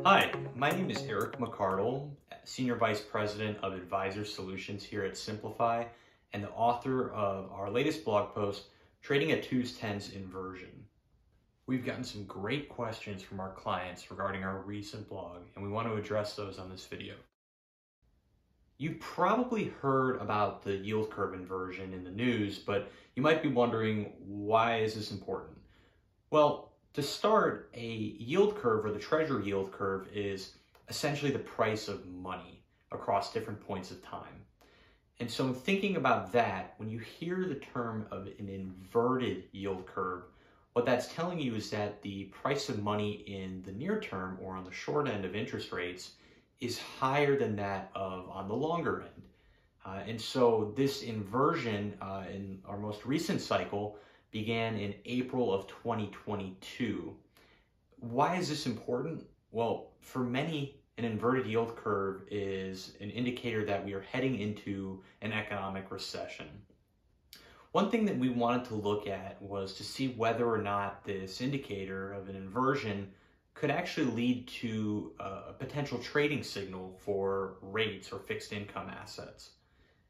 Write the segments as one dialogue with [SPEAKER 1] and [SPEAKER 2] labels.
[SPEAKER 1] Hi, my name is Eric McCardle, Senior Vice President of Advisor Solutions here at Simplify and the author of our latest blog post, Trading at 2's 10's Inversion. We've gotten some great questions from our clients regarding our recent blog, and we want to address those on this video. You've probably heard about the yield curve inversion in the news, but you might be wondering, why is this important? Well, to start, a yield curve, or the treasury yield curve, is essentially the price of money across different points of time. And so in thinking about that, when you hear the term of an inverted yield curve, what that's telling you is that the price of money in the near term, or on the short end of interest rates, is higher than that of on the longer end. And so this inversion in our most recent cycle began in April of 2022. Why is this important? Well, for many, an inverted yield curve is an indicator that we are heading into an economic recession. One thing that we wanted to look at was to see whether or not this indicator of an inversion could actually lead to a potential trading signal for rates or fixed income assets.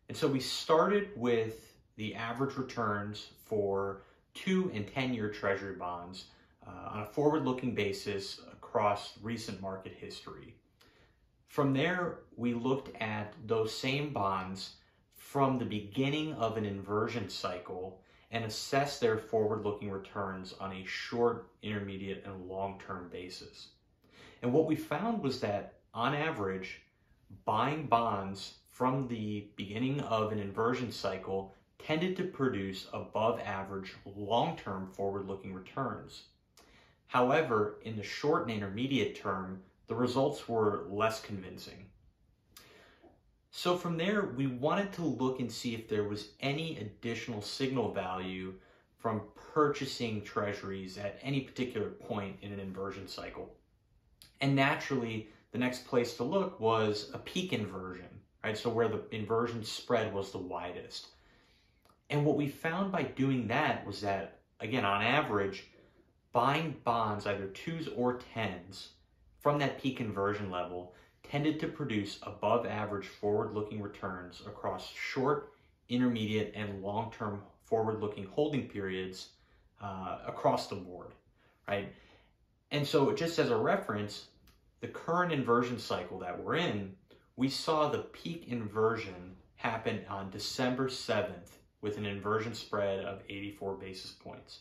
[SPEAKER 1] And so we started with the average returns for 2- and 10-year treasury bonds on a forward-looking basis across recent market history. From there, we looked at those same bonds from the beginning of an inversion cycle and assessed their forward-looking returns on a short, intermediate, and long-term basis. And what we found was that, on average, buying bonds from the beginning of an inversion cycle tended to produce above average long-term forward-looking returns. However, in the short and intermediate term, the results were less convincing. So from there, we wanted to look and see if there was any additional signal value from purchasing treasuries at any particular point in an inversion cycle. And naturally, the next place to look was a peak inversion, right? So where the inversion spread was the widest. And what we found by doing that was that, again, on average, buying bonds, either 2s or 10s, from that peak inversion level tended to produce above average forward-looking returns across short, intermediate, and long-term forward-looking holding periods across the board, right? And so just as a reference, the current inversion cycle that we're in, we saw the peak inversion happen on December 7th with an inversion spread of 84 basis points.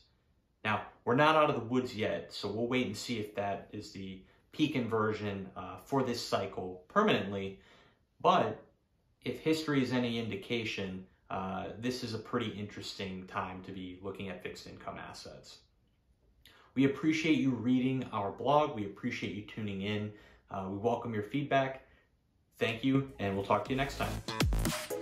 [SPEAKER 1] Now, we're not out of the woods yet, so we'll wait and see if that is the peak inversion for this cycle permanently. But if history is any indication, this is a pretty interesting time to be looking at fixed income assets. We appreciate you reading our blog. We appreciate you tuning in. We welcome your feedback. Thank you, and we'll talk to you next time.